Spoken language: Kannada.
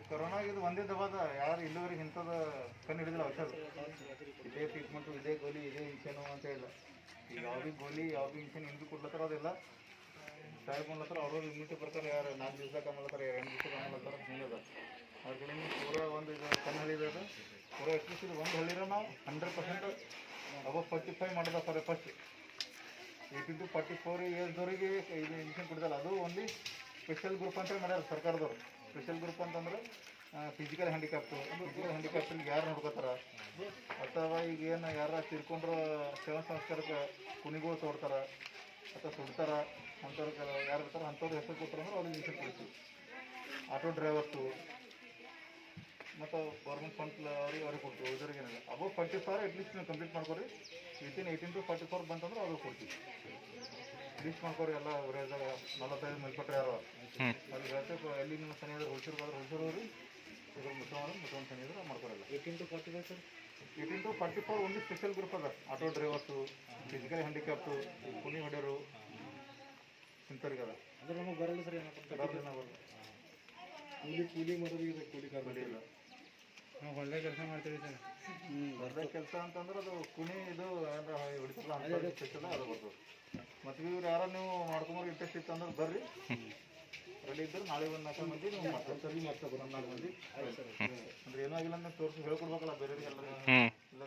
ಕೊರೋನಾ ಇದು ಒಂದೇ ದವಾದ ಯಾರು ಇಲ್ಲಿವರೆಗೆ ಇಂಥದ್ದು ಕಣ್ಣು ಹಿಡಿದಿಲ್ಲ ಔಷಧ. ಇದೇ ಟ್ರೀಟ್ಮೆಂಟು, ಇದೇ ಗೋಲಿ, ಇದೇ ಇಂಜೆಕ್ಷನು ಅಂತ ಹೇಳಿಲ್ಲ. ಈಗ ಯಾವ ಭೀ ಗೋಲಿ, ಯಾವ ಭೀ ಇಂಜೆಕ್ಷನ್ ಹಿಂಗೆ ಕೊಡ್ಲತ್ತಾರ ಅದೆಲ್ಲ ಸಾಹೇಬ್ ಮಾಡ್ಲತ್ತಾರ. ಅವ್ರವ್ರ ಇಮ್ಯುನಿಟಿ ಪ್ರಕಾರ ಯಾರು 4 ದಿವ್ಸದಾಗ ಮಾಡ್ಲತ್ತಾರ, 2 ದಿವ್ಸದಾಗ ಮಾಡ್ಲತ್ತಾರ, ಹಿಂಗೆ ಅದ. ಅದ್ರ ಕಡೆ ಪೂರ ಒಂದು ಇದು ಕಣ್ಣು ಹಳ್ಳಿದ ಪೂರ ಅಟ್ಲೀಸ್ಟ್ ಇದು ಒಂದು ಹಳ್ಳಿರ ನಾವು 100% ಅಬೌವ್ 45 ಮಾಡೋದ ಫಾರ್ ಫಸ್ಟ್ 18 to 44 ಇಯರ್ಸ್ದವ್ರಿಗೆ ಇದು ಇಂಜೆಕ್ಷನ್ ಕೊಡ್ತಲ್ಲ. ಅದು ಓನ್ಲಿ ಸ್ಪೆಷಲ್ ಗ್ರೂಪ್ ಅಂತ ಮಾಡ್ಯಾರ ಸರ್ಕಾರದವ್ರು. ಸ್ಪೆಷಲ್ ಗ್ರೂಪ್ ಅಂತಂದ್ರೆ ಫಿಸಿಕಲ್ ಹ್ಯಾಂಡಿಕ್ಯಾಪ್ಟಿಗೆ ಯಾರು ನೋಡ್ಕೋತಾರ, ಅಥವಾ ಈಗ ಏನು ಯಾರು ತೀರ್ಕೊಂಡ್ರೆ ಸೇವಾ ಸಂಸ್ಕಾರಕ್ಕೆ ಕುಣಿಗಳು ತೋಡ್ತಾರ ಅಥವಾ ಸುಡ್ತಾರ ಅಂಥವ್ರಿಗೆ ಯಾರು ಇರ್ತಾರೆ ಅಂಥವ್ರು ಹೆಸರು ಕೊಟ್ಟರು ಅಂದ್ರೆ ಅವ್ರಿಗೆ ಇಂಜೆಕ್ಷನ್ ಕೊಡ್ತೀವಿ. ಆಟೋ ಡ್ರೈವರ್ಸು ಮತ್ತು ಗೌರ್ಮೆಂಟ್ ಫಂಡ್ ಅವ್ರಿಗೆ ಕೊಡ್ತೀವಿ. ಇದ್ರಿಗೆ ಏನಿಲ್ಲ ಅಬೌವ್ 45 ಅಟ್ಲೀಸ್ಟ್ ನೀವು ಕಂಪ್ಲೀಟ್ ಮಾಡ್ಕೊರಿ. ವಿತಿನ್ 18 to 44 ಬಂತಂದ್ರೆ ಅವ್ರಿಗೆ ಕೊಡ್ತೀವಿ. ಲೀಸ್ಟ್ ಮಾಡ್ಕೊರಿ. ಎಲ್ಲ ಊರಾಗ 45 ಮೇಲ್ಪಟ್ಟರೆ ಯಾರು ಅಲ್ಲಿ ಹೇಳ್ತೇವೆ. ಎಲ್ಲಿ ನೀವು ಸನಿ ಇದ್ರೆ ಹುಲ್ಸೂರು ಇದ್ರ ಮುಸೋಣ ಸನಿ ಇದ್ರೆ ಮಾಡ್ಕೊರಲ್ಲ. 18 to 45 ಸರ್. 18 to 44 ಒಂದು ಸ್ಪೆಷಲ್ ಗ್ರೂಪ್ ಅದ. ಆಟೋ ಡ್ರೈವರ್ಸು, ಫಿಸಿಕಲ್ ಹ್ಯಾಂಡಿಕ್ಯಾಪ್ಟು, ಕುನಿ ಹೊಡೆಯೋರು ಇಂಥವ್ರಿಗೆ ಅದ. ಅಂದ್ರೆ ನಮಗೆ ಬರಲ್ಲ ಸರ್. ಬರಲ್ಲ ಕೂಲಿ ಮಾಡೋದು ಇದೆ. ಕೂಲಿ ಇಲ್ಲ. ನಾವು ಹೊಲ್ದಾಗ ಕೆಲಸ ಮಾಡ್ತೀವಿ ಸರ್. ಹೊಲ್ದಾಗ ಕೆಲಸ ಅಂತಂದ್ರೆ ಅದು ಕುಣಿ ಇದು ಏನಾರ ಹೊಡಿತಾರಲ್ಲ ಅಂತ ಸ್ಪೆಷಲ್ ಅದು ಬರ್ತದೆ. ಮತ್ತು ಇವ್ರು ಯಾರು ನೀವು ಮಾಡ್ಕೊಂಬರೋ ಇಂಟ್ರೆಸ್ಟ್ ಇತ್ತು ಅಂದ್ರೆ ಬರ್ರಿ, ರೆಡಿ ಇದ್ದರೆ ನಾಳೆ ಒಂದು 4 ಮಂದಿ ನೀವು ಮಾಡ್ತಾರೆ. ಮಾಡ್ತಾರೆ 4 ಮಂದಿ. ಅಂದ್ರೆ ಏನೂ ಆಗಿಲ್ಲ ಅಂದ್ರೆ ತೋರಿಸಿ ಹೇಳ್ಕೊಡ್ಬೇಕಲ್ಲ ಬೇರೆಯವ್ರಿಗೆಲ್ಲ. ಇಲ್ಲ